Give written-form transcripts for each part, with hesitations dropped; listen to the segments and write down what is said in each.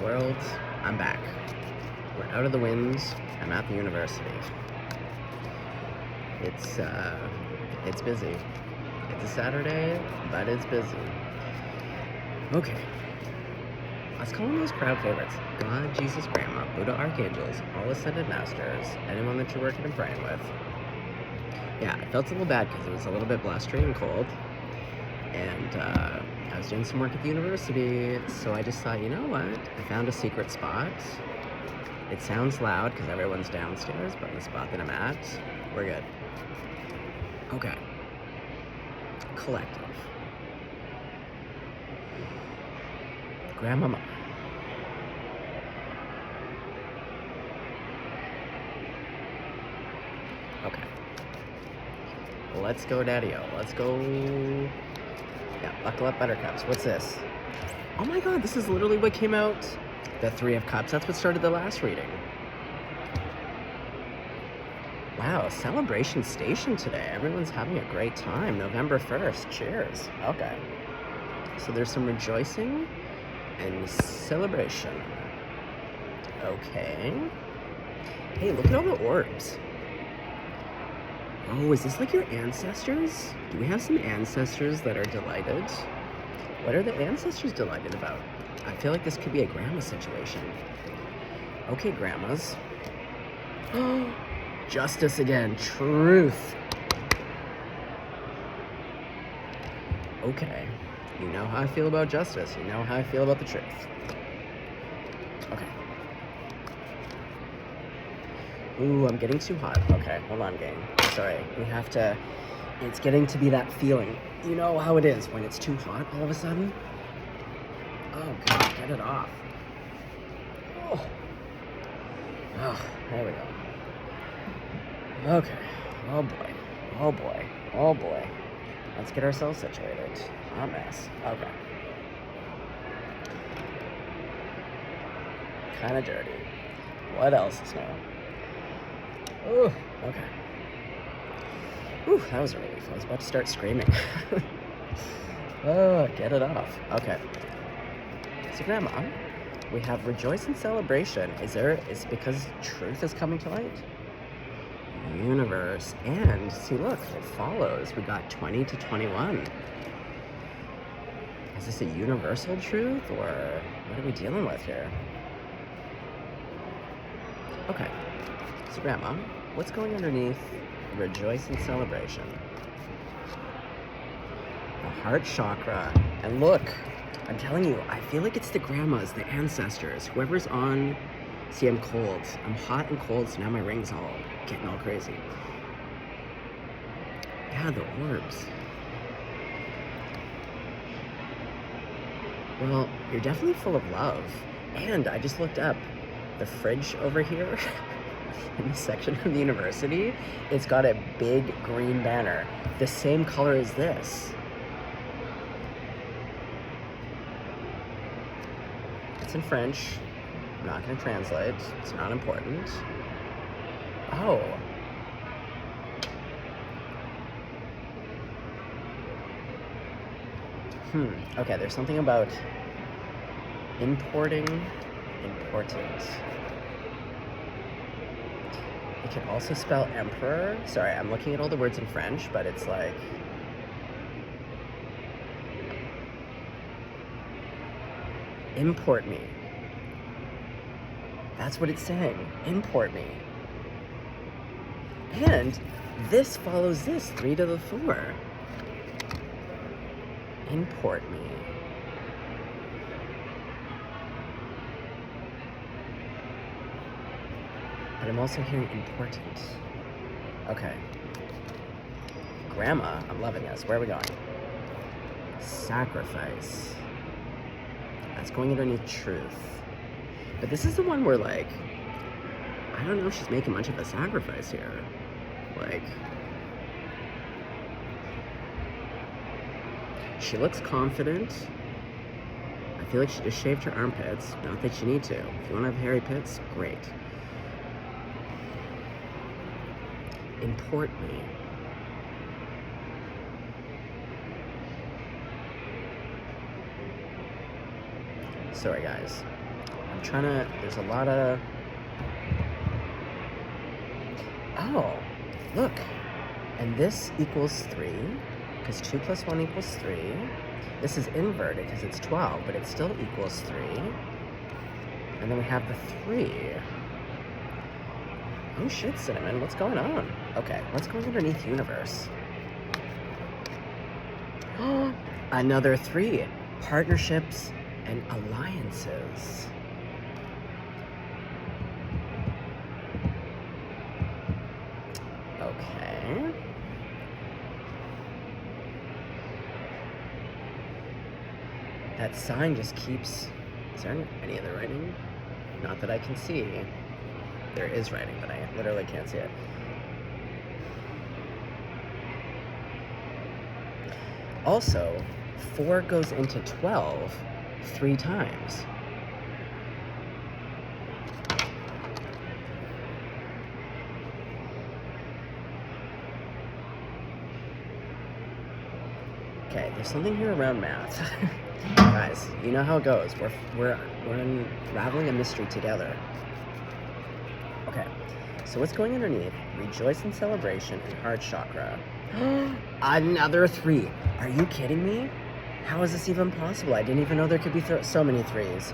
World, I'm back. We're out of the winds. I'm at the university. It's busy. It's a Saturday, but it's busy. Okay. Let's call on those crowd favorites. God, Jesus, Grandma, Buddha, Archangels, all Ascended Masters, anyone that you're working and praying with. Yeah, I felt a little bad because it was a little bit blustery and cold. And I was doing some work at the university, so I just thought, you know what? I found a secret spot. It sounds loud because everyone's downstairs, but in the spot that I'm at, we're good. Okay. Collective. Grandmama. Okay. Let's go, Daddy-O. Let's go. Yeah, buckle up, buttercups. What's this? Oh my god, this is literally what came out. The Three of Cups. That's what started the last reading. Wow, celebration station today. Everyone's having a great time. November 1st. Cheers. Okay. So there's some rejoicing and celebration. Okay. Hey, look at all the orbs. Oh, is this like your ancestors? Do we have some ancestors that are delighted? What are the ancestors delighted about? I feel like this could be a grandma situation. Okay, grandmas. Justice again. Truth. Okay. You know how I feel about justice. You know how I feel about the truth. Okay. Ooh, I'm getting too hot. Okay, hold on, gang. Sorry. We have to... It's getting to be that feeling. You know how it is when it's too hot all of a sudden? Oh, God, get it off. Oh. Oh, there we go. Okay. Oh, boy. Oh, boy. Oh, boy. Let's get ourselves situated. Hot mess. Okay. Kind of dirty. What else is new? Ooh, okay. Ooh, that was a relief. I was about to start screaming. Oh, get it off. Okay. So, Grandma, we have rejoice and celebration. Is it because truth is coming to light? Universe. And, see, look, it follows. We got 20 to 21. Is this a universal truth, or what are we dealing with here? Okay. So, Grandma, what's going underneath rejoice and celebration? The heart chakra. And look, I'm telling you, I feel like it's the grandmas, the ancestors, whoever's on. See, I'm cold. I'm hot and cold, so now my ring's all getting all crazy. Yeah, the orbs. Well, you're definitely full of love. And I just looked up the fridge over here in the section of the university. It's got a big green banner, the same color as this. It's in French. I'm not going to translate. It's not important. Oh. Okay, there's something about importing important. It can also spell emperor. Sorry, I'm looking at all the words in French, but it's like... Import me. That's what it's saying. Import me. And this follows this, 3 to the 4. Import me. But I'm also hearing important. Okay. Grandma, I'm loving this. Where are we going? Sacrifice. That's going underneath truth. But this is the one where, like, I don't know if she's making much of a sacrifice here. Like, she looks confident. I feel like she just shaved her armpits. Not that you need to. If you want to have hairy pits, great. Import me. Sorry, guys. there's a lot of, oh, look. And this equals 3, because 2 plus 1 equals 3. This is inverted because it's 12, but it still equals 3. And then we have the 3. Oh shit, Cinnamon, what's going on? Okay, what's going underneath universe? Another 3. Partnerships and alliances. Okay. That sign just keeps... Is there any other writing? Not that I can see. There is writing, but I literally can't see it. Also, 4 goes into 12 3 times. Okay, there's something here around math. Guys, you know how it goes. We're unraveling a mystery together. Okay, so what's going underneath? Rejoice in celebration and heart chakra. Another 3. Are you kidding me? How is this even possible? I didn't even know there could be so many 3s.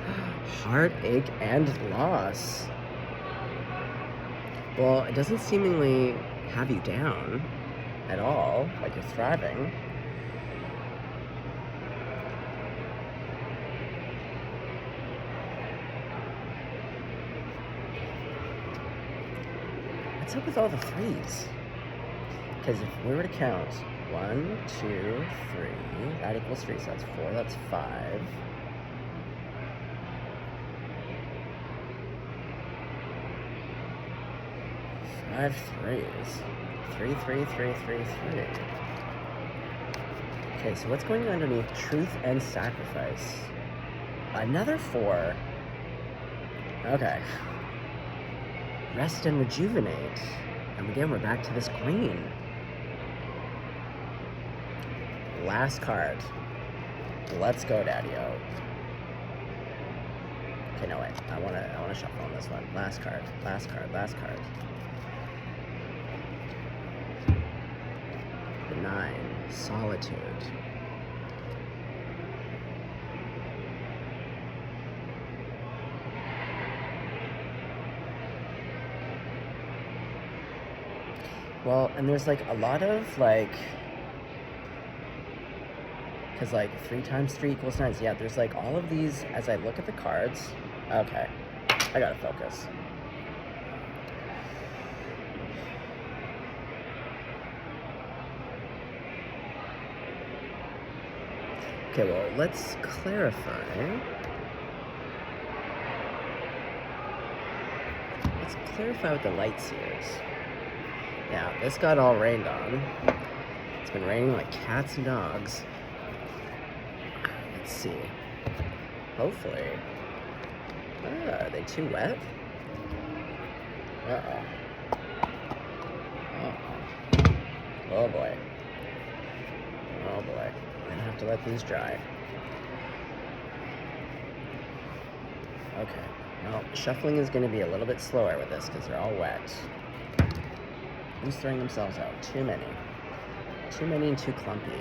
Heartache and loss. Well, it doesn't seemingly have you down at all, like you're thriving. What's up with all the 3s? Because if we were to count 1, 2, 3, that equals 3, so that's 4, that's 5. Five 3s. 3, 3, 3, 3, 3. Okay, so what's going underneath truth and sacrifice? Another 4. Okay. Rest and rejuvenate. And again, we're back to this green. Last card. Let's go, Daddy-O. Okay, no, wait. I wanna shuffle on this one. Last card. Last card. Last card. The 9. Solitude. Well, and there's like a lot of like, because like 3 times 3 equals 9. So yeah, there's like all of these as I look at the cards. Okay, I gotta focus. Okay, well, let's clarify. Let's clarify with the light seers. Yeah, this got all rained on. It's been raining like cats and dogs. Let's see. Hopefully. Are they too wet? Uh-oh. Uh-oh. Oh boy. Oh boy. I'm gonna have to let these dry. Okay. Well, shuffling is gonna be a little bit slower with this because they're all wet. Who's throwing themselves out? Too many. Too many and too clumpy.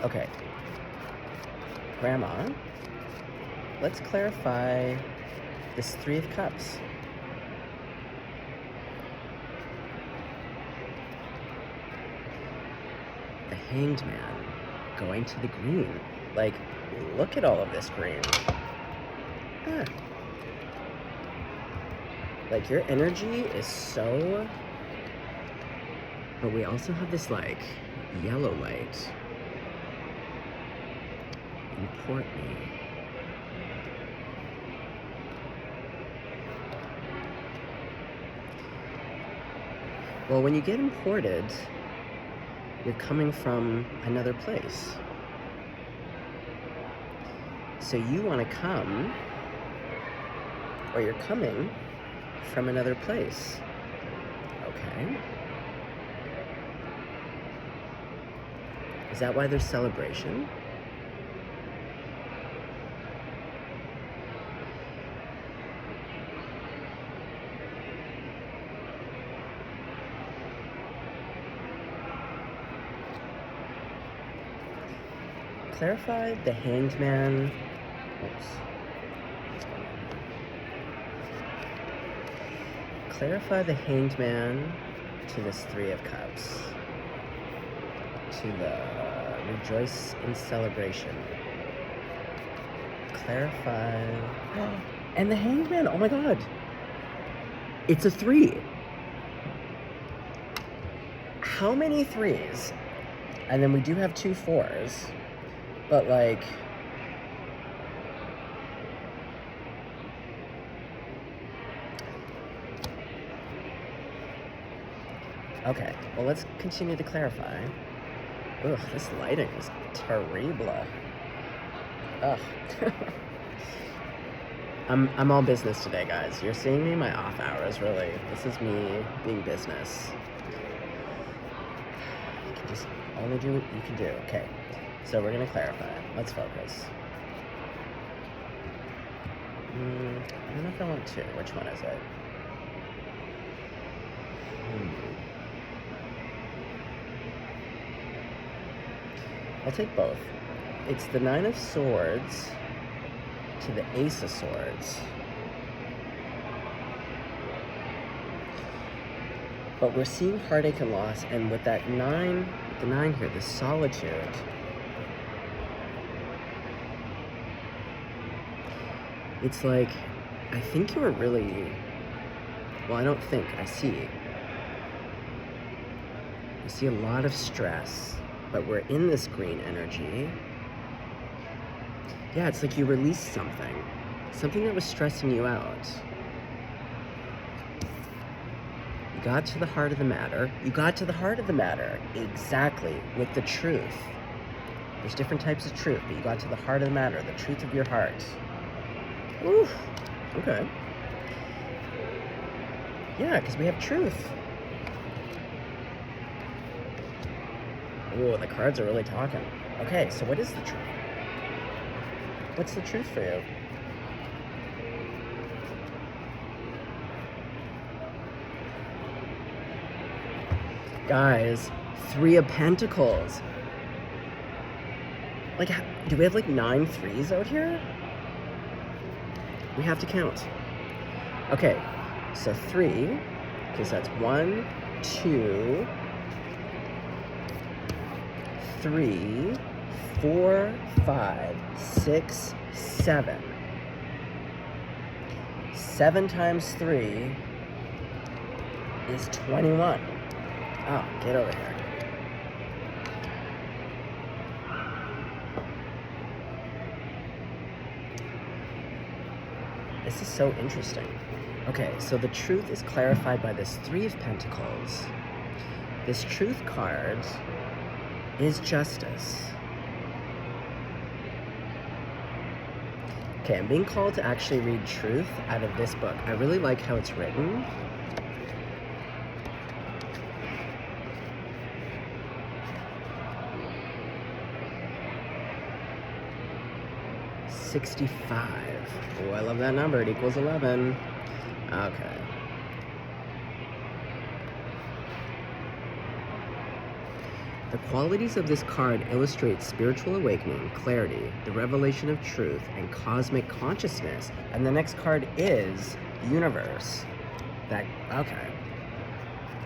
Okay. Grandma, let's clarify this 3 of Cups. The Hanged Man going to the green. Like, look at all of this green. Ah. Like, your energy is so... But we also have this, like, yellow light. Import me. Well, when you get imported, you're coming from another place. So you want to come, or you're coming from another place. Okay. Is that why there's celebration? Clarify the Hanged Man. Oops. Clarify the Hanged Man to this Three of Cups. To the Rejoice in Celebration. Clarify. And the Hanged Man, oh my god. It's a 3. How many 3s? And then we do have 2 4s. But like... Okay, well let's continue to clarify. Ugh, this lighting is terrible. Ugh. I'm all business today, guys. You're seeing me in my off hours, really. This is me being business. You can just only do what you can do. Okay, so we're gonna clarify. Let's focus. I don't know if I want 2. Which one is it? I'll take both. It's the 9 of Swords to the Ace of Swords. But we're seeing heartache and loss, and with that 9, the 9 here, the solitude. It's like, I think you were really, well, I don't think, I see a lot of stress, but we're in this green energy. Yeah, it's like you released something that was stressing you out. You got to the heart of the matter. You got to the heart of the matter, exactly, with the truth. There's different types of truth, but you got to the heart of the matter, the truth of your heart. Ooh, okay. Yeah, because we have truth. Ooh, the cards are really talking. Okay, so what is the truth? What's the truth for you? Guys, 3 of Pentacles. Like, do we have like 9 3s out here? We have to count. Okay, so 3, because that's 1, 2, 3, 4, 5, 6, 7. 7 times 3 is 21. Oh, get over here. This is so interesting. Okay, so the truth is clarified by this 3 of Pentacles. This truth card is justice. Okay, I'm being called to actually read truth out of this book. I really like how it's written. $65. Oh, I love that number. It equals 11. Okay. The qualities of this card illustrate spiritual awakening, clarity, the revelation of truth, and cosmic consciousness. And the next card is universe. Okay.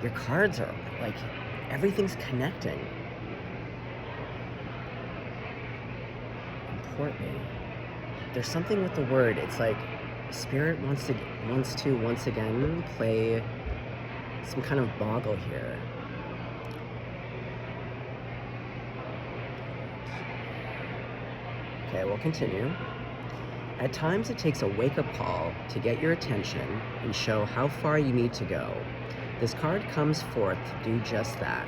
Your cards are like, everything's connecting. Important. There's something with the word. It's like Spirit wants to once again play some kind of boggle here. Okay, we'll continue. At times it takes a wake-up call to get your attention and show how far you need to go. This card comes forth to do just that.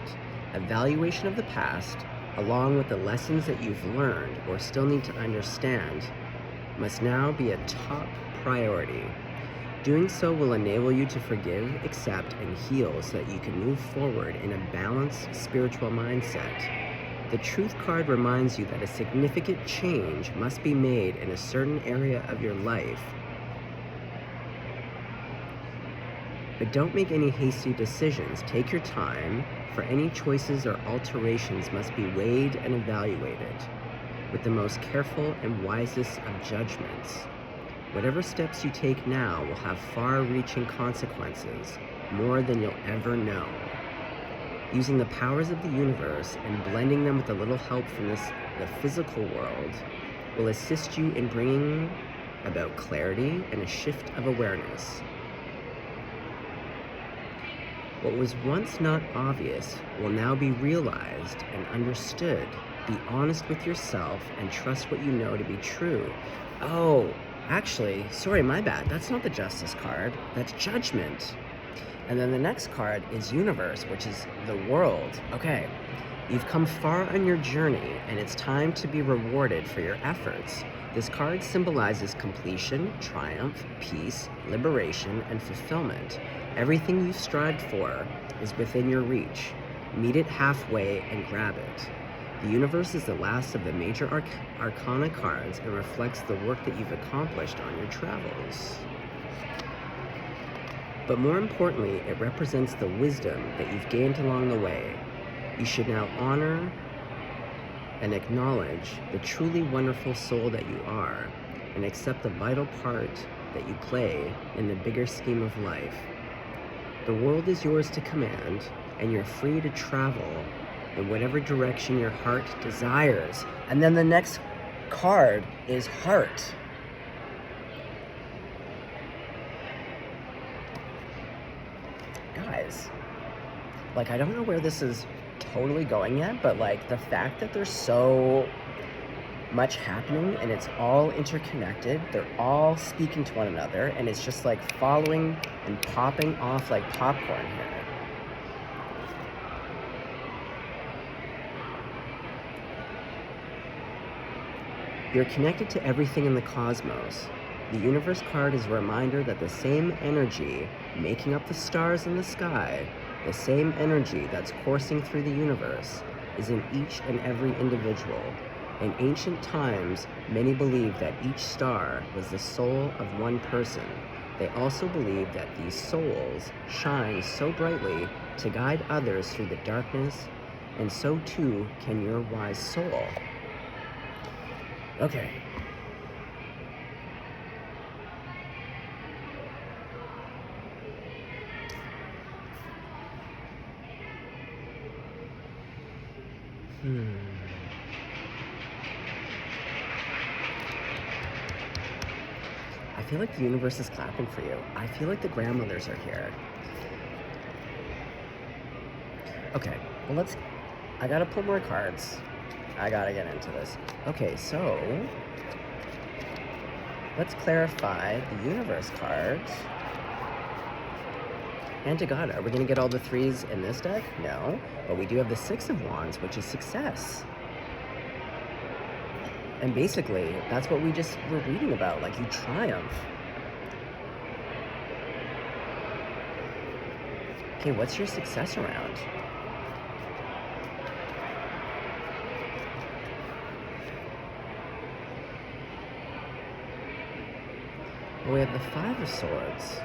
Evaluation of the past, along with the lessons that you've learned or still need to understand, must now be a top priority. Doing so will enable you to forgive, accept, and heal so that you can move forward in a balanced spiritual mindset. The Truth card reminds you that a significant change must be made in a certain area of your life. But don't make any hasty decisions. Take your time, for any choices or alterations must be weighed and evaluated. with the most careful and wisest of judgments. Whatever steps you take now will have far-reaching consequences, more than you'll ever know. Using the powers of the universe and blending them with a little help from the physical world will assist you in bringing about clarity and a shift of awareness. What was once not obvious will now be realized and understood. Be honest with yourself and trust what you know to be true. Oh, actually, sorry, my bad. That's not the Justice card. That's Judgment. And then the next card is Universe, which is the world. Okay, you've come far on your journey, and it's time to be rewarded for your efforts. This card symbolizes completion, triumph, peace, liberation, and fulfillment. Everything you've strived for is within your reach. Meet it halfway and grab it. The Universe is the last of the major arcana cards and reflects the work that you've accomplished on your travels. But more importantly, it represents the wisdom that you've gained along the way. You should now honor and acknowledge the truly wonderful soul that you are, and accept the vital part that you play in the bigger scheme of life. The world is yours to command, and you're free to travel in whatever direction your heart desires. And then the next card is Heart. Guys, like, I don't know where this is totally going yet, but like the fact that there's so much happening and it's all interconnected, they're all speaking to one another, and it's just like following and popping off like popcorn here. You're connected to everything in the cosmos. The Universe card is a reminder that the same energy making up the stars in the sky, the same energy that's coursing through the universe, is in each and every individual. In ancient times, many believed that each star was the soul of one person. They also believed that these souls shine so brightly to guide others through the darkness, and so too can your wise soul. Okay. I feel like the universe is clapping for you. I feel like the grandmothers are here. Okay, well I gotta pull more cards. I gotta get into this. Okay, so let's clarify the universe cards. And to God, are we gonna get all the threes in this deck? No, but we do have the Six of Wands, which is success. And basically, that's what we just were reading about, like you triumph. Okay, what's your success around? Well, we have the Five of Swords.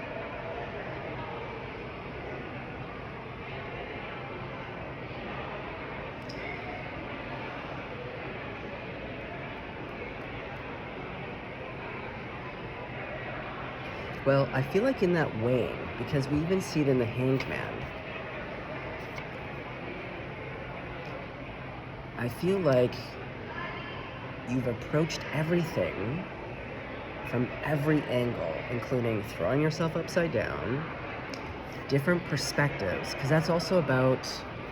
Well, I feel like in that weighing, because we even see it in the Hanged Man, I feel like you've approached everything from every angle, including throwing yourself upside down, different perspectives, because that's also about,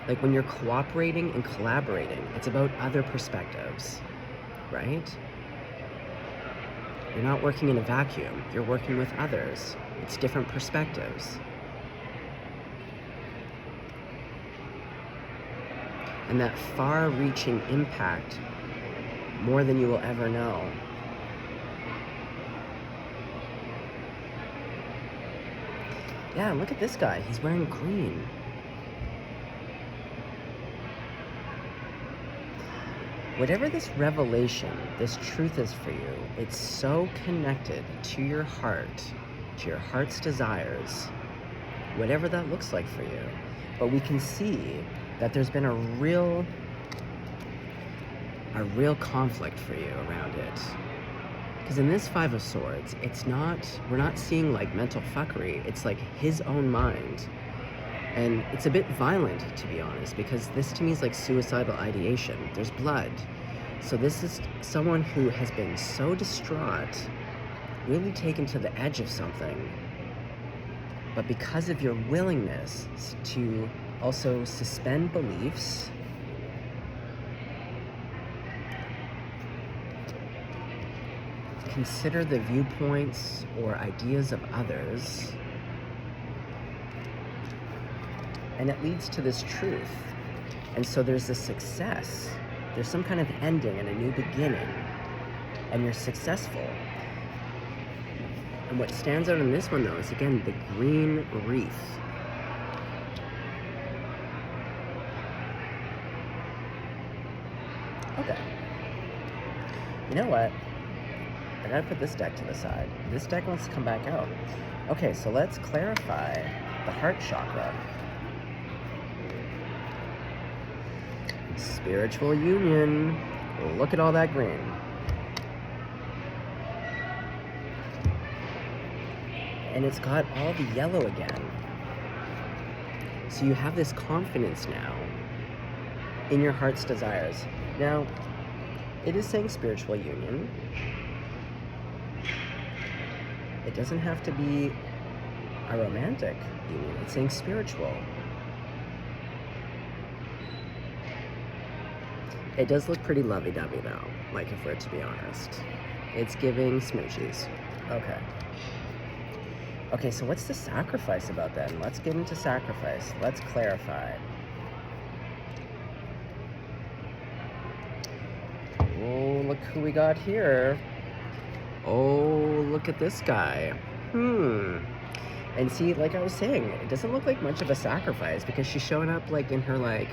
like, when you're cooperating and collaborating, it's about other perspectives, right? You're not working in a vacuum, you're working with others. It's different perspectives. And that far-reaching impact, more than you will ever know. Yeah, look at this guy, he's wearing green. Whatever this revelation, this truth is for you, it's so connected to your heart's desires, whatever that looks like for you. But we can see that there's been a real a real conflict for you around it. Because in this Five of Swords, we're not seeing like mental fuckery, it's like his own mind. And it's a bit violent, to be honest, because this to me is like suicidal ideation. There's blood. So this is someone who has been so distraught, really taken to the edge of something, but because of your willingness to also suspend beliefs, consider the viewpoints or ideas of others, and it leads to this truth. And so there's a success. There's some kind of ending and a new beginning, and you're successful. And what stands out in this one, though, is, again, the green wreath. Okay. You know what? I gotta put this deck to the side. This deck wants to come back out. Okay, so let's clarify the heart chakra. Spiritual union. Look at all that green. And it's got all the yellow again. So you have this confidence now in your heart's desires. Now, it is saying spiritual union. It doesn't have to be a romantic union. It's saying spiritual. It does look pretty lovey-dovey though, like if we're to be honest. It's giving smoochies. Okay. Okay, so what's the sacrifice about then? Let's get into sacrifice. Let's clarify. Oh, look who we got here. Oh, look at this guy. And see, like I was saying, it doesn't look like much of a sacrifice because she's showing up like in her like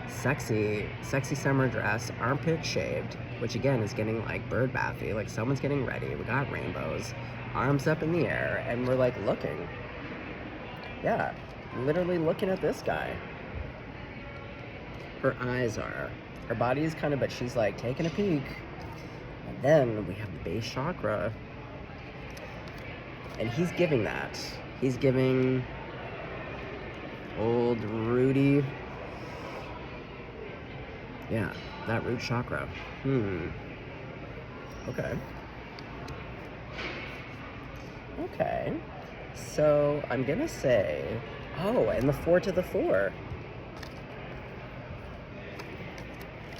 sexy summer dress, armpit shaved, which again is getting like bird bathy, like someone's getting ready. We got rainbows, arms up in the air, and we're like looking. Yeah, literally looking at this guy. Her eyes are. Her body is kind of, but she's like taking a peek. And then we have the base chakra. And he's giving that. He's giving old Rudy. Yeah, that root chakra. Okay. Okay. So I'm gonna say, oh, and the 4 to the 4.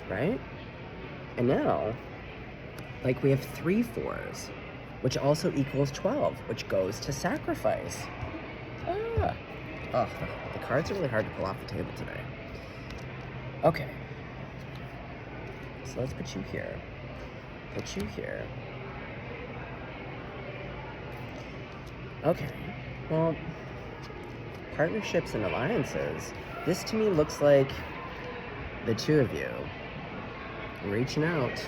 Right? And now, like we have 3 4s, which also equals 12, which goes to sacrifice. Ah. Oh, the cards are really hard to pull off the table today. Okay. So let's put you here. Put you here. Okay. Well, partnerships and alliances. This to me looks like the two of you reaching out.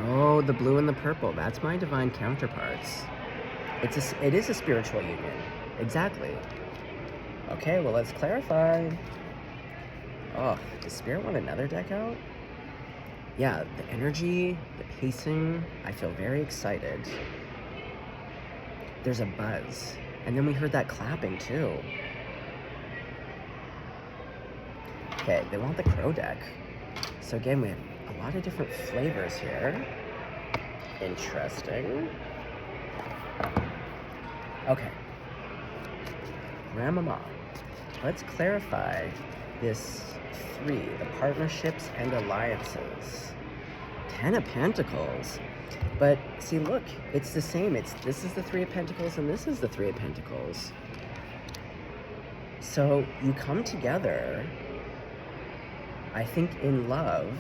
Oh, the blue and the purple. That's my divine counterparts. It is a spiritual union. Exactly. Okay, well, let's clarify. Oh, does Spirit want another deck out? Yeah, the energy, the pacing, I feel very excited. There's a buzz. And then we heard that clapping, too. Okay, they want the crow deck. So again, we have a lot of different flavors here. Interesting. Okay. Grandmama, let's clarify this 3, the partnerships and alliances. 10 of Pentacles. But see, look, it's the same. This is the 3 of Pentacles and this is the 3 of Pentacles. So you come together. I think in love,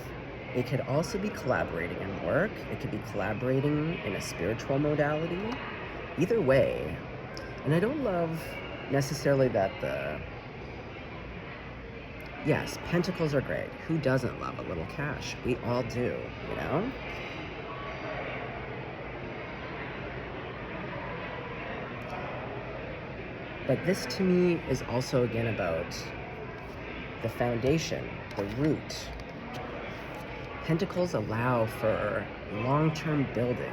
it could also be collaborating in work. It could be collaborating in a spiritual modality. Either way. And I don't love necessarily that yes, pentacles are great. Who doesn't love a little cash? We all do, you know? But this to me is also again about the foundation, the root. Pentacles allow for long-term building.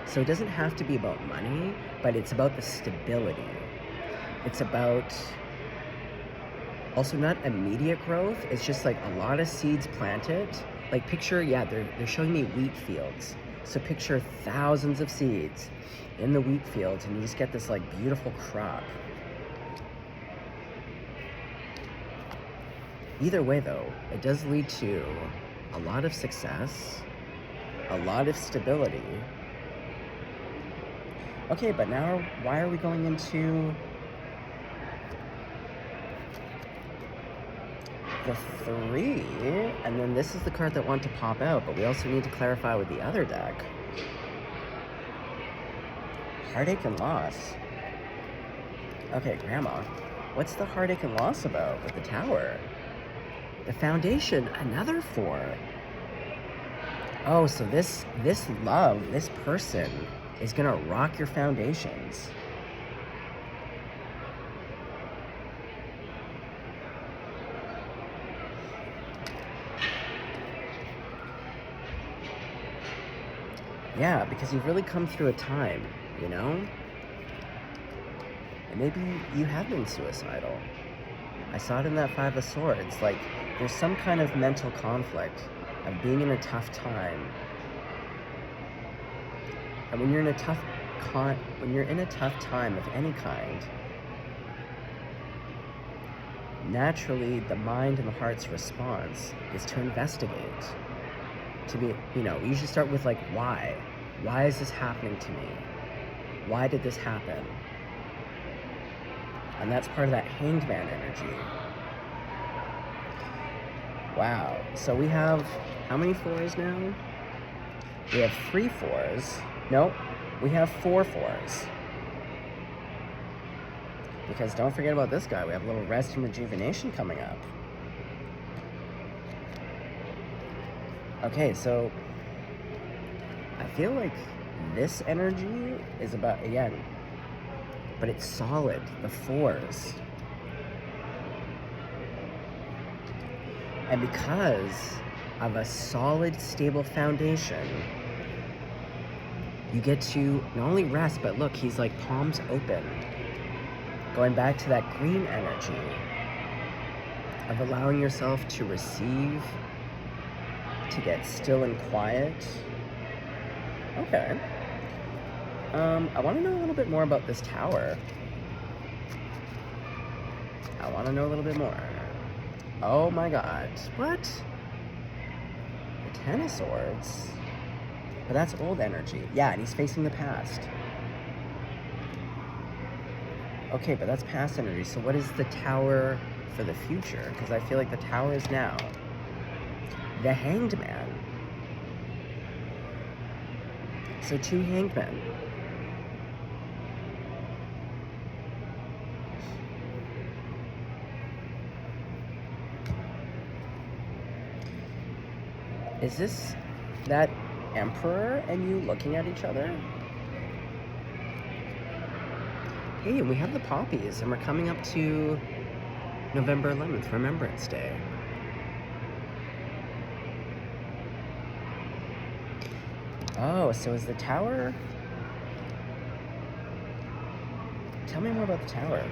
So it doesn't have to be about money, but it's about the stability. It's about also not immediate growth. It's just like a lot of seeds planted. Like picture, yeah, they're showing me wheat fields. So picture thousands of seeds in the wheat fields, and you just get this like beautiful crop. Either way though, it does lead to a lot of success, a lot of stability. Okay, but now why are we going into the 3? And then this is the card that wanted to pop out, but we also need to clarify with the other deck. Heartache and loss. Okay, Grandma, what's the heartache and loss about with the Tower? The foundation, another 4. Oh, so this love, this person is gonna rock your foundations. Yeah, because you've really come through a time, you know? And maybe you have been suicidal. I saw it in that 5 of Swords. Like, there's some kind of mental conflict of being in a tough time. And when you're in a tough time of any kind, naturally the mind and the heart's response is to investigate. To be, you know, you should start with like, why? Why is this happening to me? Why did this happen? And that's part of that Hanged Man energy. Wow. So we have, how many 4s now? We have 3 4s. Nope, we have 4 4s. Because don't forget about this guy. We have a little rest and rejuvenation coming up. Okay, so I feel like this energy is about, again, but it's solid, the 4s. And because of a solid, stable foundation, you get to not only rest, but look, he's like palms open. Going back to that green energy of allowing yourself to receive, to get still and quiet. Okay. I want to know a little bit more about this Tower. I want to know a little bit more. Oh my god. What? The 10 of Swords? But that's old energy. Yeah, and he's facing the past. Okay, but that's past energy. So what is the Tower for the future? Because I feel like the Tower is now the Hanged Man. So 2 Hanged Men. Is this that Emperor and you looking at each other? Hey, and we have the poppies, and we're coming up to November 11th, Remembrance Day. Oh, so is the Tower... Tell me more about the Tower.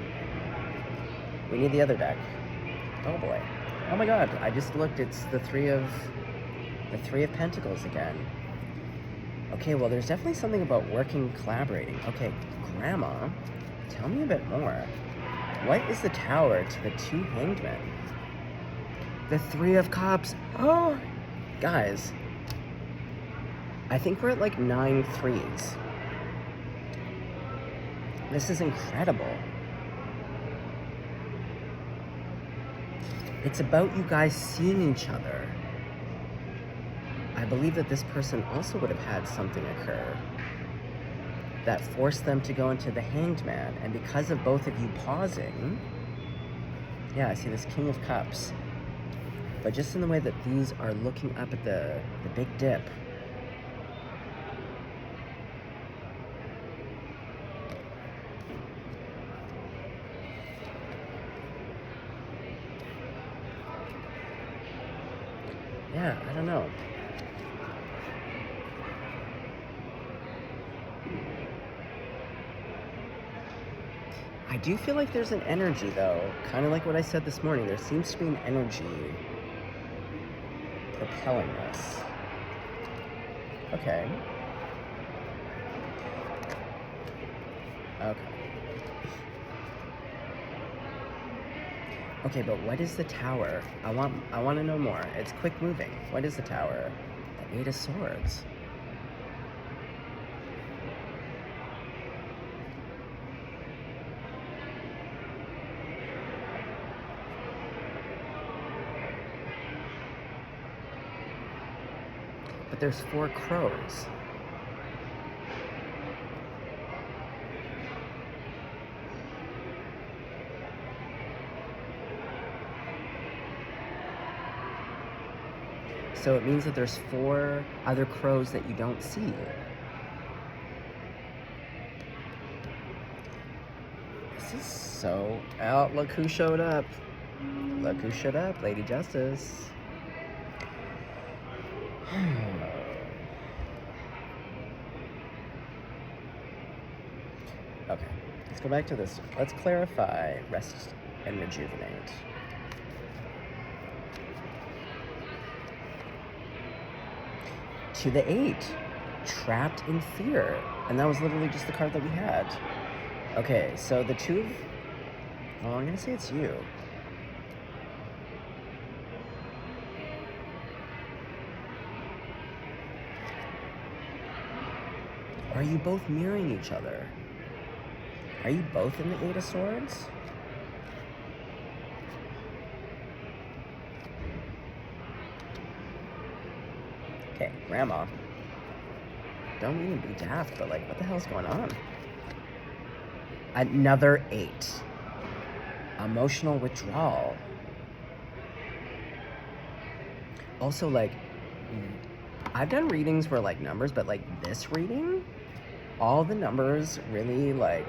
We need the other deck. Oh boy. Oh my god, I just looked, it's the Three of Pentacles again. Okay, well there's definitely something about working, collaborating. Okay, Grandma, tell me a bit more. What is the Tower to the 2 Hanged Men? The 3 of Cups. Oh, guys. I think we're at like 9 3s. This is incredible. It's about you guys seeing each other. I believe that this person also would have had something occur that forced them to go into the Hanged Man. And because of both of you pausing, yeah, I see this King of Cups. But just in the way that these are looking up at the Big Dip. Yeah, I don't know. I do feel like there's an energy, though. Kind of like what I said this morning. There seems to be an energy propelling this. Okay. Okay. Okay, but what is the tower? I want to know more. It's quick moving. What is the tower? The 8 of Swords. But there's 4 crows. So it means that there's 4 other crows that you don't see. This is so... Oh, look who showed up. Look who showed up, Lady Justice. Okay, let's go back to this. Let's clarify, rest, and rejuvenate. To the 8, trapped in fear. And that was literally just the card that we had. Okay, so the 2 of... Well, I'm going to say it's you. Are you both mirroring each other? Are you both in the 8 of Swords? Okay, Grandma. Don't mean to be daft, but like, what the hell's going on? Another 8. Emotional withdrawal. Also, like, I've done readings where, like, numbers, but, like, this reading, all the numbers really, like,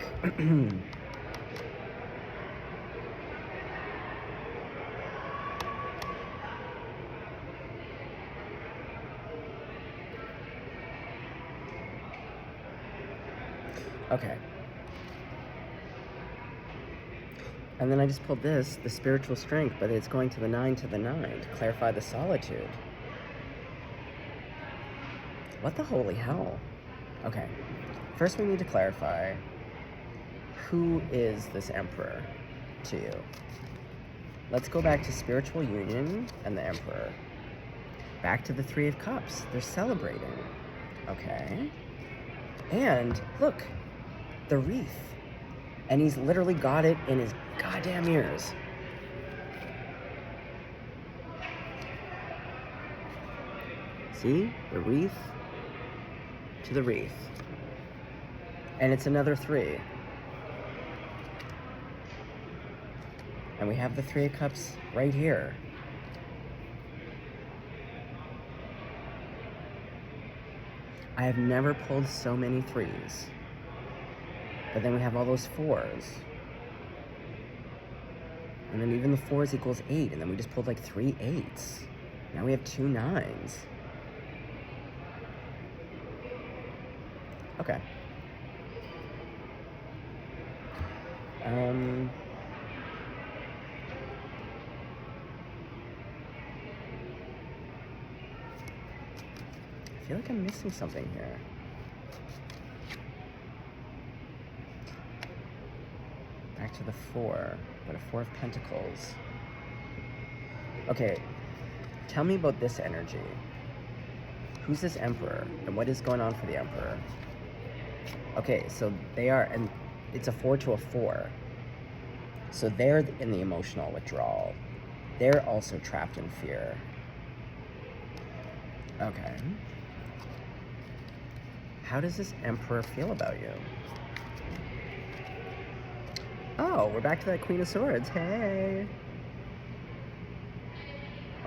okay. And then I just pulled this, the spiritual strength, but it's going to the 9 to the 9 to clarify the solitude. What the holy hell? Okay. First we need to clarify, who is this Emperor to you? Let's go back to spiritual union and the Emperor. Back to the 3 of Cups. They're celebrating. Okay. And look, the wreath. And he's literally got it in his goddamn ears. See? The wreath to the wreath. And it's another 3. And we have the 3 of Cups right here. I have never pulled so many 3s. But then we have all those 4s. And then even the 4s equals 8. And then we just pulled like 3 8s. Now we have 2 9s. Okay. I feel like I'm missing something here. Back to the 4, but a 4 of Pentacles. Okay, tell me about this energy. Who's this Emperor, and what is going on for the Emperor? Okay, so they are, and it's a 4 to a 4. So they're in the emotional withdrawal. They're also trapped in fear. Okay. How does this Emperor feel about you? Oh, we're back to that Queen of Swords. Hey.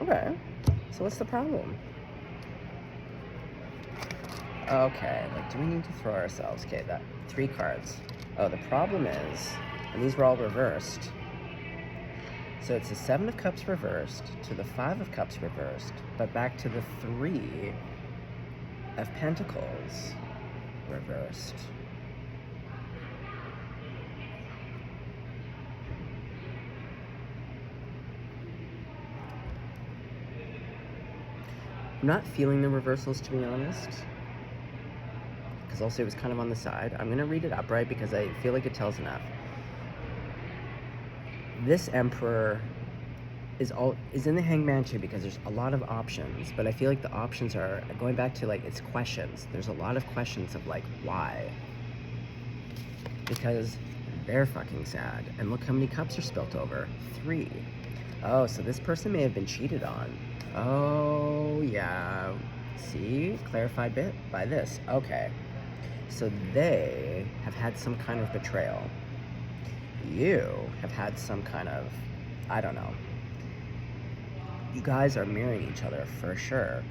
Okay. So what's the problem? Okay, like, do we need to throw ourselves? Okay, that 3 cards. Oh, the problem is, and these were all reversed. So it's the Seven of Cups reversed to the Five of Cups reversed, but back to the Three of Pentacles reversed. I'm not feeling the reversals, to be honest, because also it was kind of on the side. I'm going to read it upright because I feel like it tells enough. This Emperor is in the Hangman too, because there's a lot of options, but I feel like the options are going back to like it's questions. There's a lot of questions of like why, because they're fucking sad, and look how many cups are spilt over. 3. Oh, so this person may have been cheated on. Oh yeah, see, clarified bit by this. Okay, so they have had some kind of betrayal. You have had some kind of, I don't know. You guys are mirroring each other for sure.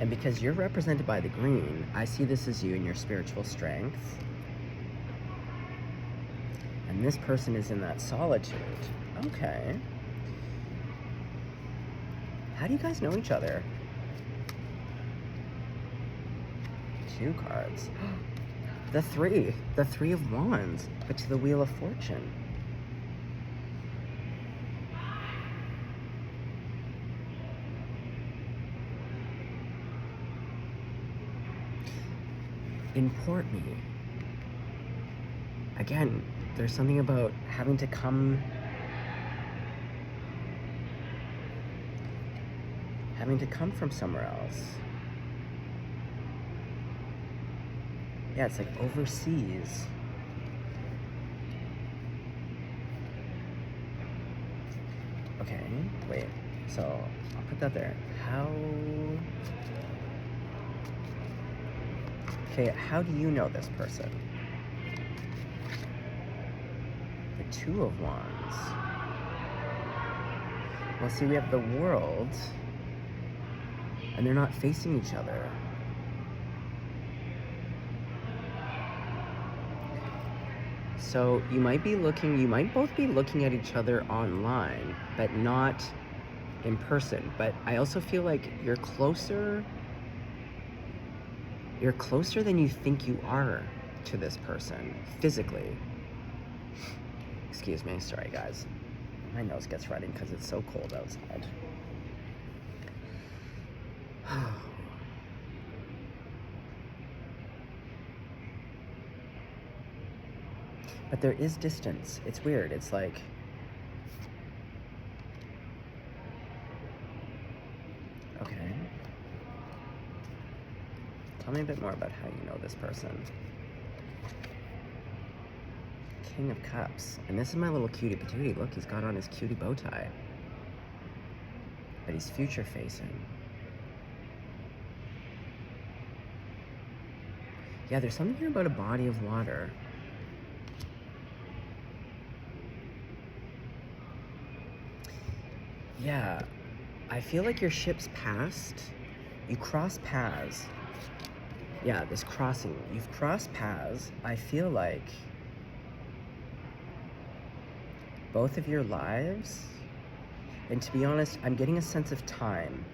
And because you're represented by the green, I see this as you and your spiritual strength. And this person is in that solitude. Okay. How do you guys know each other? 2 cards. The 3 of Wands, but to the Wheel of Fortune. Import me. Again, there's something about having to come from somewhere else. Yeah, it's like overseas. Okay, wait. So I'll put that there. How do you know this person? The 2 of Wands. Well, see, we have the World, and they're not facing each other. So you might both be looking at each other online, but not in person. But I also feel like you're closer than you think you are to this person, physically. Excuse me, sorry guys. My nose gets running because it's so cold outside. But there is distance. It's weird. It's like, okay. Tell me a bit more about how you know this person. King of Cups. And this is my little cutie patootie. Look, he's got on his cutie bow tie. But he's future facing. Yeah, there's something here about a body of water. Yeah, I feel like your ships passed. You cross paths. Yeah, this crossing. You've crossed paths. I feel like both of your lives, and to be honest, I'm getting a sense of time.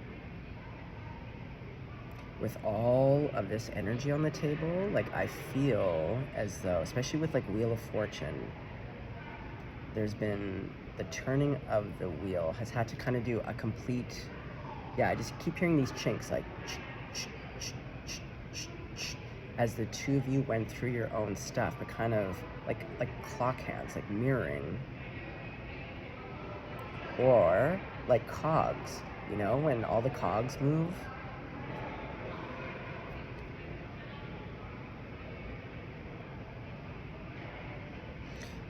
With all of this energy on the table, like I feel as though, especially with like Wheel of Fortune, there's been the turning of the wheel has had to kind of do a complete, yeah, I just keep hearing these chinks like as the 2 of you went through your own stuff, but kind of like clock hands, like mirroring, or like cogs, you know, when all the cogs move.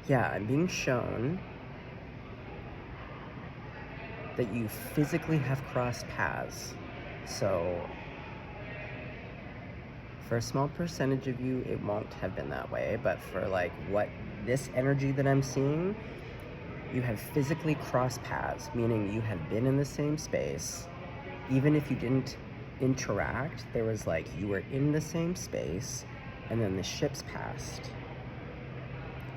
Yeah, I'm being shown that you physically have crossed paths. So for a small percentage of you, it won't have been that way, but for like what this energy that I'm seeing, you have physically crossed paths, meaning you have been in the same space. Even if you didn't interact, there was like, you were in the same space, and then the ships passed.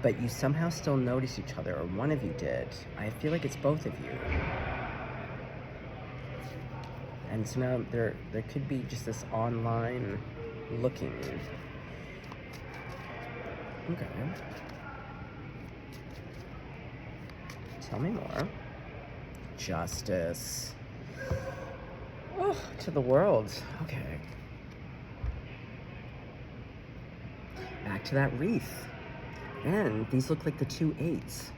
but you somehow still notice each other, or one of you did. I feel like it's both of you. And so now there could be just this online looking. Okay. Tell me more. Justice. Oh, to the world. Okay. Back to that wreath. And these look like the 2 8s.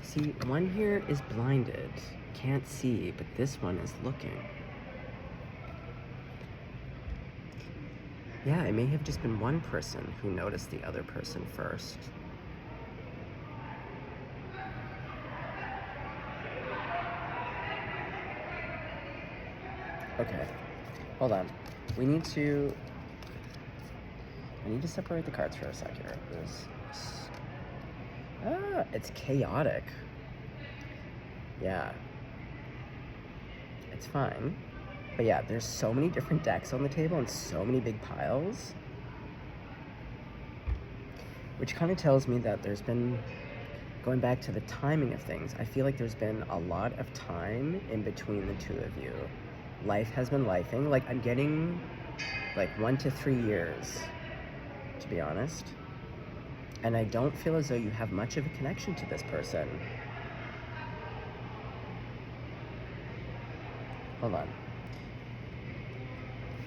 See, one here is blinded, can't see, but this one is looking. Yeah, it may have just been one person who noticed the other person first. Okay, hold on. I need to separate the cards for a sec here. It's chaotic. Yeah. It's fine. But yeah, there's so many different decks on the table and so many big piles. Which kind of tells me that there's been, going back to the timing of things, I feel like there's been a lot of time in between the two of you. Life has been lifing. Like, I'm getting like 1 to 3 years, to be honest. And I don't feel as though you have much of a connection to this person. Hold on.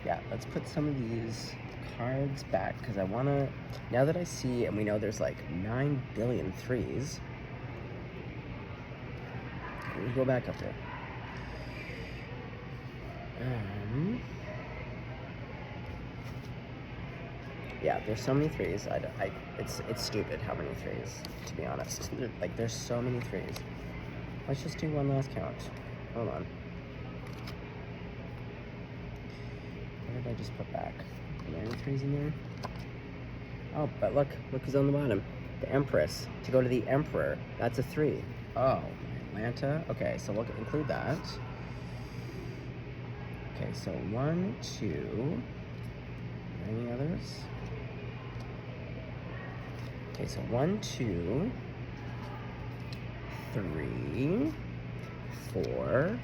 Yeah, let's put some of these cards back, because I want to, now that I see, and we know there's like 9 billion threes. Let me go back up there. Yeah, there's so many threes. It's stupid how many threes, to be honest. Like, there's so many threes. Let's just do one last count. Hold on. What did I just put back? Are there any threes in there? Oh, but look who's on the bottom. The Empress. To go to the Emperor, that's a 3. Oh, Atlanta. Okay, so we'll include that. Okay, so 1, 2. Any others? Okay, so 1, 2, 3, 4,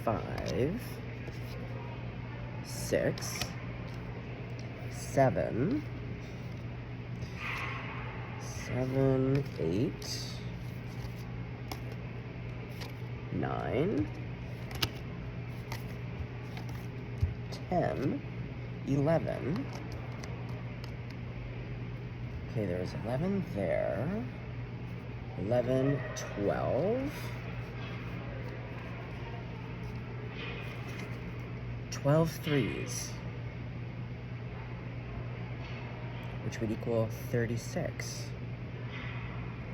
5, 6, 7, 8, 9, 10, 11. Okay, there's 11 there. 11, 12. 12 threes. Which would equal 36.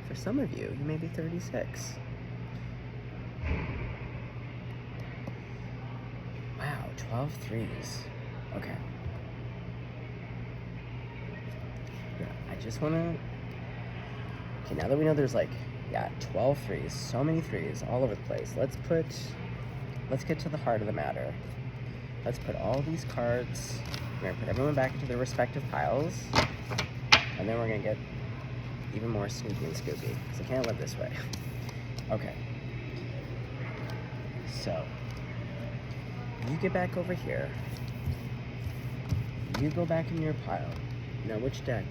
For some of you, you may be 36. Wow, 12 threes. Okay. Yeah, I just want to... Okay, now that we know there's like, yeah, 12 threes, so many threes all over the place, let's get to the heart of the matter. Let's put all these cards, we're gonna put everyone back into their respective piles, and then we're gonna get even more sneaky and scoopy, because I can't live this way. Okay. So, you get back over here. You go back in your pile. Now, which deck?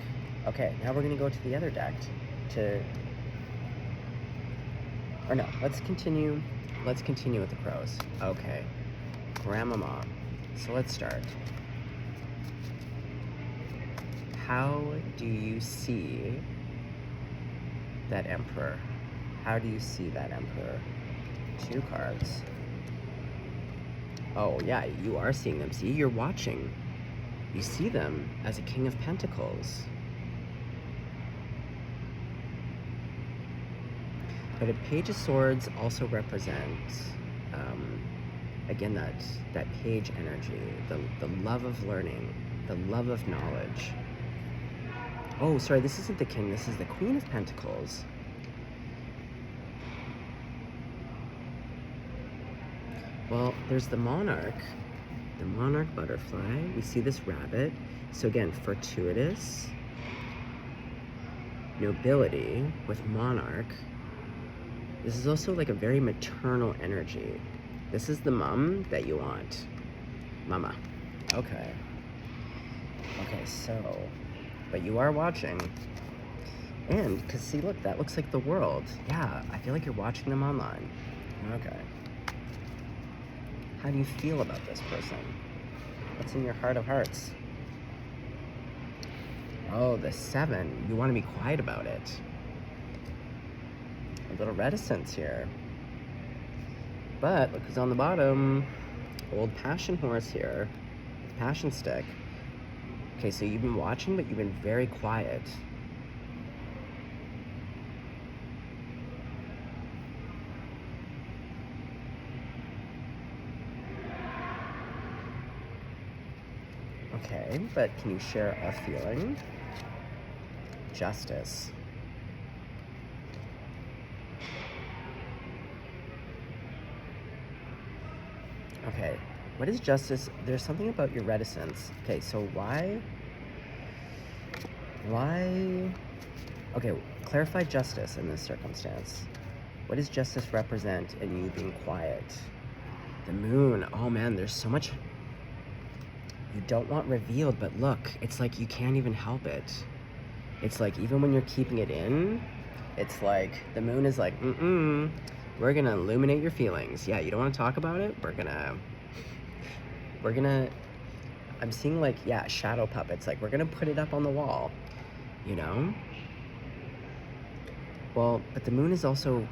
Okay, now we're gonna go to the other deck or no, let's continue with the crows. Okay, Grandmama. So let's start. How do you see that Emperor? How do you see that Emperor? 2 cards. Oh yeah, you are seeing them. See, you're watching. You see them as a King of Pentacles. But a Page of Swords also represents, again, that page energy, the love of learning, the love of knowledge. Oh, sorry, this isn't the King, this is the Queen of Pentacles. Well, there's the monarch butterfly. We see this rabbit. So again, fortuitous, nobility with monarch. This is also like a very maternal energy. This is the mom that you want. Mama. Okay. Okay, so, but you are watching. And, because see, look, that looks like the world. Yeah, I feel like you're watching them online. Okay. How do you feel about this person? What's in your heart of hearts? Oh, the 7. You want to be quiet about it. A little reticence here. But look who's on the bottom. Old passion horse here. Passion stick. Okay, so you've been watching, but you've been very quiet. Okay, but can you share a feeling? Justice. Okay, what is justice? There's something about your reticence. Okay, so why? Okay, clarify justice in this circumstance. What does justice represent in you being quiet? The moon. Oh man, there's so much you don't want revealed, but look, it's like you can't even help it. It's like even when you're keeping it in, it's like the moon is like, we're gonna illuminate your feelings. Yeah, you don't want to talk about it? We're gonna, I'm seeing like, yeah, shadow puppets. Like, we're gonna put it up on the wall, you know? Well, but the moon is also,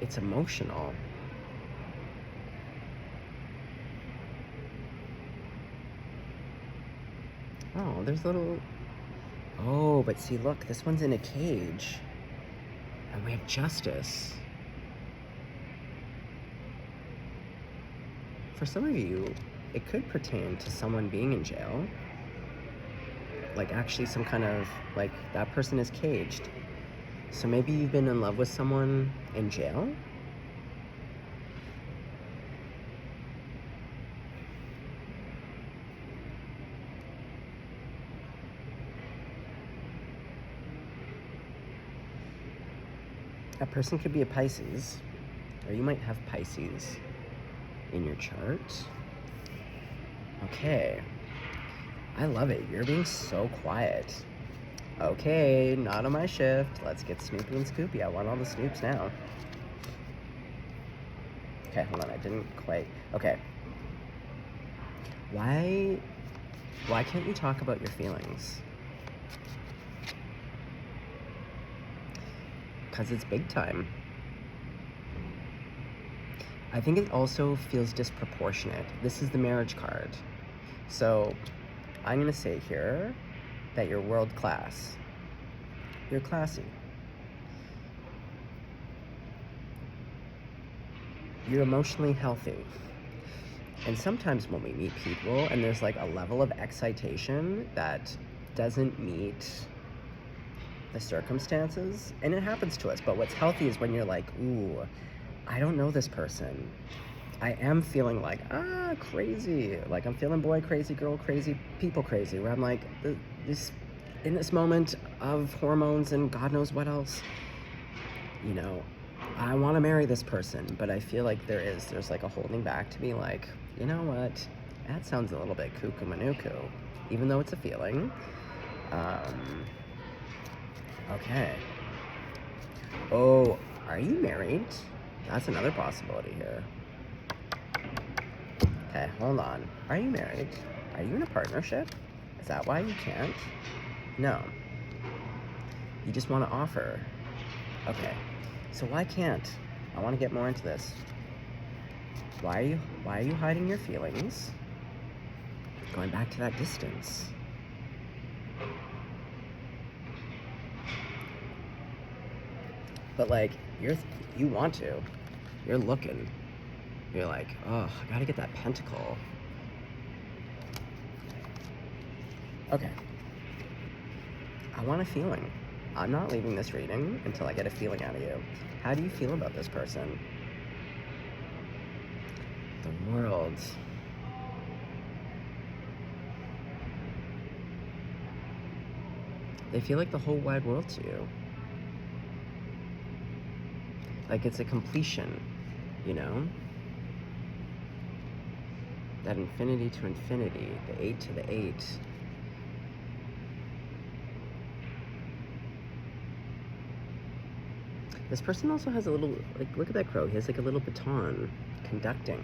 it's emotional. Oh, there's little, oh, but see, look, this one's in a cage. And we have justice. For some of you, it could pertain to someone being in jail. Like actually some kind of, like that person is caged. So maybe you've been in love with someone in jail? That person could be a Pisces, or you might have Pisces in your chart. Okay. I love it. You're being so quiet. Okay, not on my shift. Let's get Snoopy and Scoopy. I want all the Snoops now. Okay, hold on. I didn't quite. Okay. Why can't you talk about your feelings? Because it's big time. I think it also feels disproportionate. This is the marriage card. So I'm going to say here that you're world class. You're classy. You're emotionally healthy. And sometimes when we meet people and there's like a level of excitation that doesn't meet the circumstances, and it happens to us, but what's healthy is when you're like, ooh, I don't know this person. I am feeling like, crazy. Like I'm feeling boy crazy, girl crazy, people crazy, where I'm like, in this moment of hormones and God knows what else, you know, I want to marry this person, but I feel like there's like a holding back to be like, you know what, that sounds a little bit cuckoo manuku, even though it's a feeling. Okay. Oh, are you married? That's another possibility here. Okay, hold on. Are you married? Are you in a partnership? Is that why you can't? No. You just want to offer. Okay. So why can't? I want to get more into this. Why are you hiding your feelings? Going back to that distance. But like you want to. You're looking. You're like, oh, I gotta get that pentacle. Okay. I want a feeling. I'm not leaving this reading until I get a feeling out of you. How do you feel about this person? The world. They feel like the whole wide world to you. Like it's a completion, you know? That infinity to infinity, the 8 to the 8. This person also has a little, like, look at that crow. He has like a little baton conducting.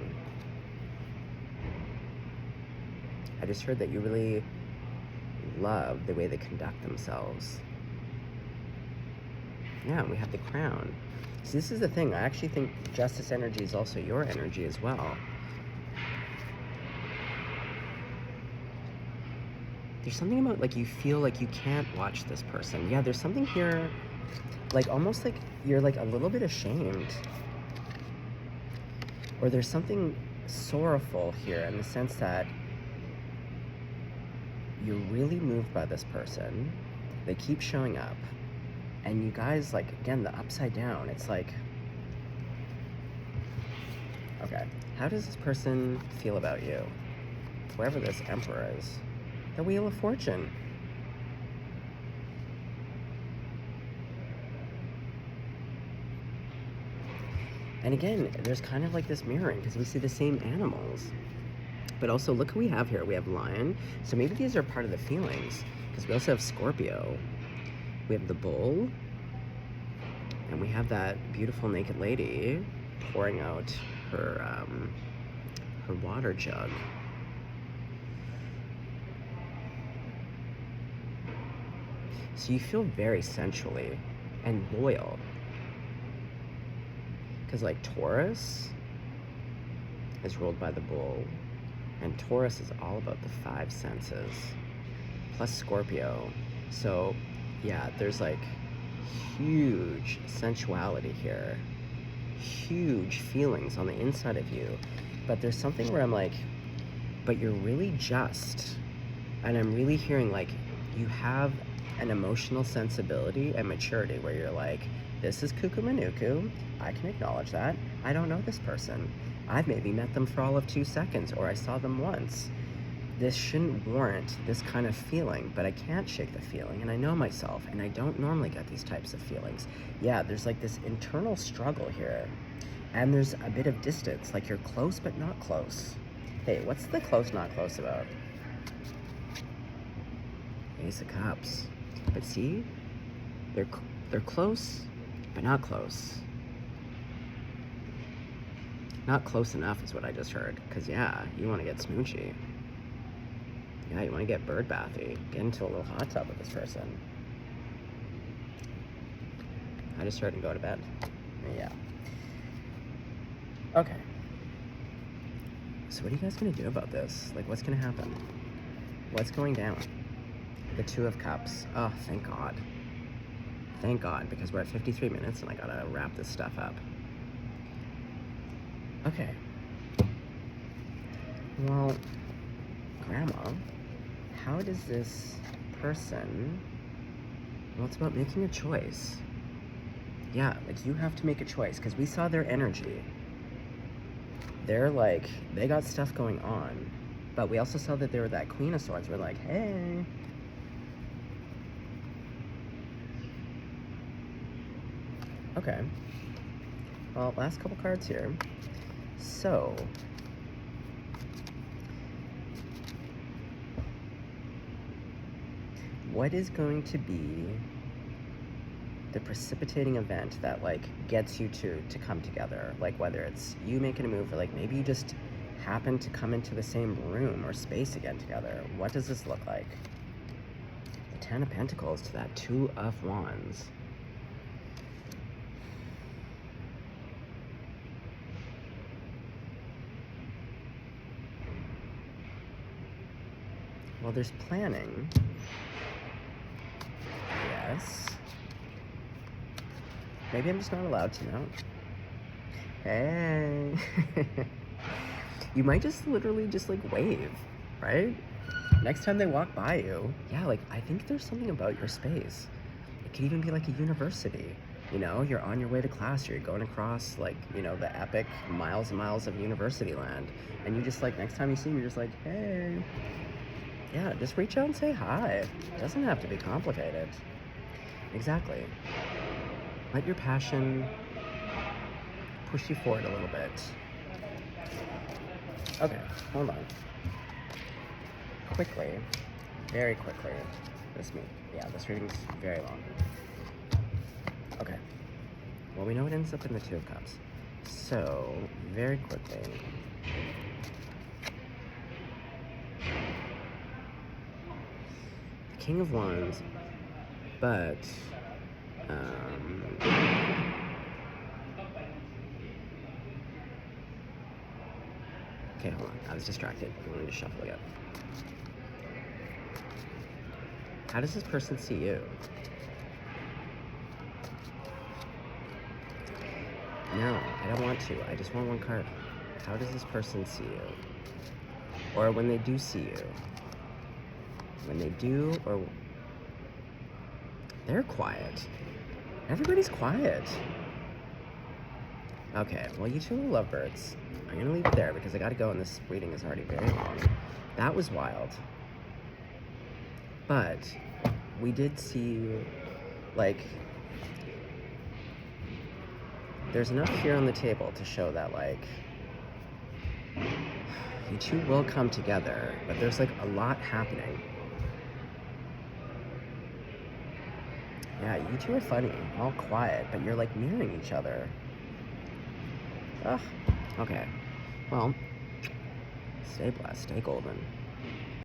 I just heard that you really love the way they conduct themselves. Yeah, we have the crown. See, this is the thing. I actually think justice energy is also your energy as well. There's something about, like, you feel like you can't watch this person. Yeah, there's something here, like, almost like you're, like, a little bit ashamed. Or there's something sorrowful here in the sense that you're really moved by this person. They keep showing up. And you guys, like, again, the upside down, it's like, okay, how does this person feel about you? Whoever this emperor is. The Wheel of Fortune. And again, there's kind of like this mirroring because we see the same animals. But also, look who we have here. We have Lion. So maybe these are part of the feelings because we also have Scorpio. We have the Bull. And we have that beautiful naked lady pouring out her water jug. So you feel very sensually and loyal. Because like Taurus is ruled by the Bull. And Taurus is all about the 5 senses. Plus Scorpio. So yeah, there's like huge sensuality here. Huge feelings on the inside of you. But there's something where I'm like, but you're really just. And I'm really hearing like you have an emotional sensibility and maturity where you're like, this is cuckoo manuku. I can acknowledge that. I don't know this person. I've maybe met them for all of 2 seconds, or I saw them once. This shouldn't warrant this kind of feeling, but I can't shake the feeling, and I know myself, and I don't normally get these types of feelings. Yeah, there's like this internal struggle here, and there's a bit of distance, like you're close but not close. Hey, what's the close not close about? Ace of Cups. But see, they're close, but not close. Not close enough is what I just heard. Because, yeah, you want to get smoochy. Yeah, you want to get bird bathy. Get into a little hot tub with this person. I just heard and go to bed. Yeah. Okay. So what are you guys going to do about this? Like, what's going to happen? What's going down? The 2 of Cups. Oh, thank God. Thank God, because we're at 53 minutes and I gotta wrap this stuff up. Okay. Well, Grandma, how does this person... Well, it's about making a choice. Yeah, like you have to make a choice, because we saw their energy. They're like, they got stuff going on. But we also saw that they were that Queen of Swords. We're like, hey... Okay. Well, last couple cards here. So, what is going to be the precipitating event that like gets you to come together? Like whether it's you making a move or like maybe you just happen to come into the same room or space again together. What does this look like? The 10 of Pentacles to that 2 of Wands. Well, there's planning. Yes. Maybe I'm just not allowed to know. Hey. You might just literally just like wave, right? Next time they walk by you. Yeah, like I think there's something about your space. It could even be like a university. You know, you're on your way to class, you're going across, like, you know, the epic miles and miles of university land, and you just, like, next time you see him, you're just like, hey. Yeah, just reach out and say hi. It doesn't have to be complicated. Exactly. Let your passion push you forward a little bit. Okay, hold on. Quickly, very quickly, this reading's very long. Okay, well, we know it ends up in the Two of Cups. So, very quickly, the King of Wands, but, okay, hold on, I was distracted. Let me just shuffle again. How does this person see you? No, I don't want to. I just want one card. How does this person see you? Or when they do see you? When they do, or... They're quiet. Everybody's quiet. Okay, well, you two are lovebirds. I'm gonna leave it there because I gotta go and this reading is already very long. That was wild. But we did see, like, there's enough here on the table to show that, like, you two will come together, but there's, like, a lot happening. Yeah, you two are funny, all quiet, but you're, like, mirroring each other. Ugh. Okay. Well, stay blessed, stay golden.